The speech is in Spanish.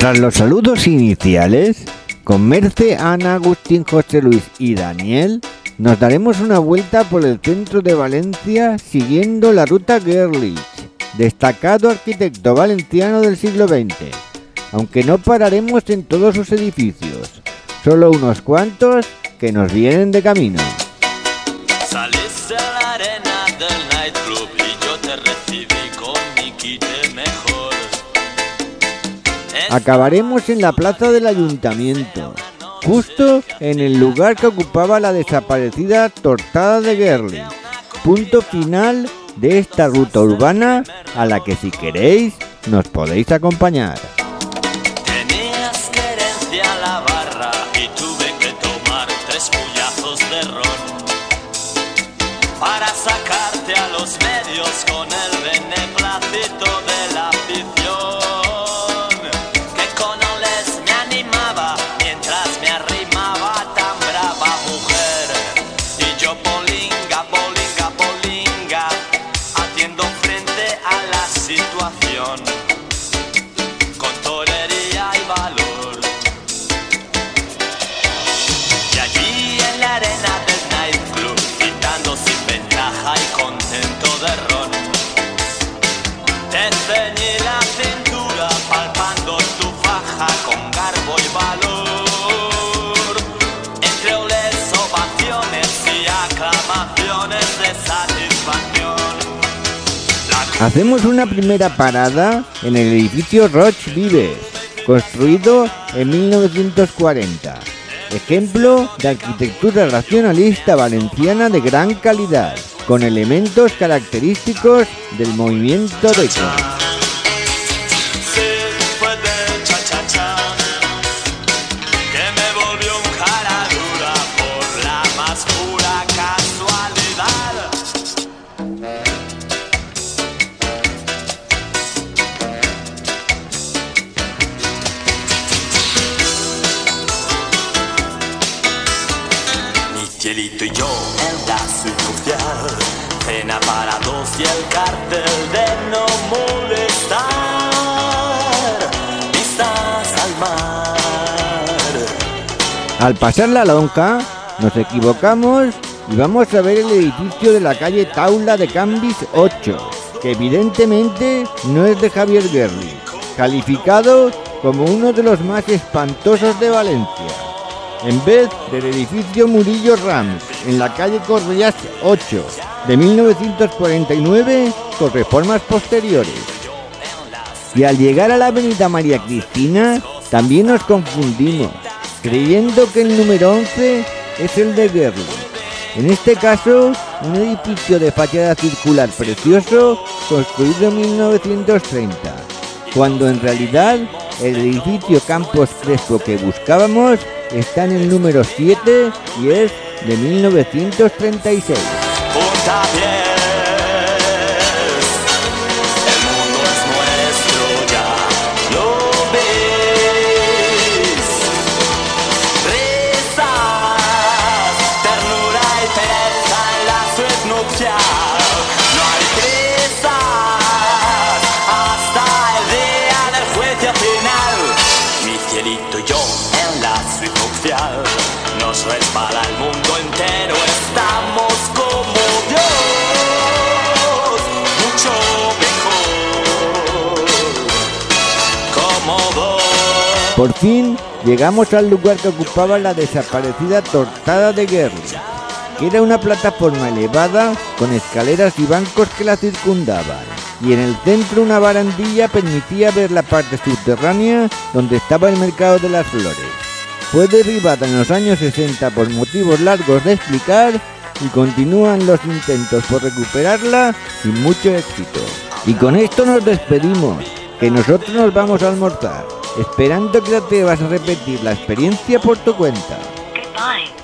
Tras los saludos iniciales, con Merce, Ana, Agustín, José Luis y Daniel, nos daremos una vuelta por el centro de Valencia siguiendo la ruta Gerlich, destacado arquitecto valenciano del siglo XX, aunque no pararemos en todos sus edificios, solo unos cuantos que nos vienen de camino. Saliste a la arena del nightclub y yo te recibí con mi kit mejor. Acabaremos en la plaza del ayuntamiento, justo en el lugar que ocupaba la desaparecida Tortada de Gerlich, punto final de esta ruta urbana a la que, si queréis, nos podéis acompañar. Tenías querencia a la barra y tuve que tomar 3 puñazos de ron para sacarte a los medios con el beneplácito de la afición, que con oles me animaba mientras me arrimaba tan brava mujer, y yo polinga, polinga, polinga, haciendo frente a la situación con torería y valor. Y allí en la arena del nightclub, gritando sin ventaja y contento de ron, te ceñí la cintura palpando tu faja con garbo y valor, entre oles, ovaciones y aclamaciones de satisfacción. Hacemos una primera parada en el edificio Roig Vives, construido en 1940, ejemplo de arquitectura racionalista valenciana de gran calidad, con elementos característicos del movimiento deco. Que me volvió un cara dura por la más pura casualidad. Mi cielito y yo en la suite nupcial, cena para 2 y el cartel de no molestar, vistas al mar. Al pasar la lonja, nos equivocamos y vamos a ver el edificio de la calle Taula de Cambis 8, que evidentemente no es de Javier Gerlich, calificado como uno de los más espantosos de Valencia, en vez del edificio Murillo Rams, en la calle Correas 8, de 1949, con reformas posteriores. Y al llegar a la avenida María Cristina, también nos confundimos, creyendo que el número 11 es el de Gerlich. En este caso, un edificio de fachada circular precioso, construido en 1930, cuando en realidad el edificio Campos Crespo que buscábamos está en el número 7 y es de 1936. Punta pies, el mundo es nuestro, ya lo ves. Risas, ternura y pereza en la suite nupcial. No hay prisas hasta el día del juicio final. Mi cielito y yo en la suite nupcial, nos resbala el mundo entero, estamos como Dios, mucho mejor, cómodo. Por fin llegamos al lugar que ocupaba la desaparecida Tortada de Gerlich, que era una plataforma elevada con escaleras y bancos que la circundaban, y en el centro una barandilla permitía ver la parte subterránea donde estaba el mercado de las flores. Fue derribada en los años 60 por motivos largos de explicar y continúan los intentos por recuperarla sin mucho éxito. Y con esto nos despedimos, que nosotros nos vamos a almorzar, esperando que te vas a repetir la experiencia por tu cuenta. Goodbye.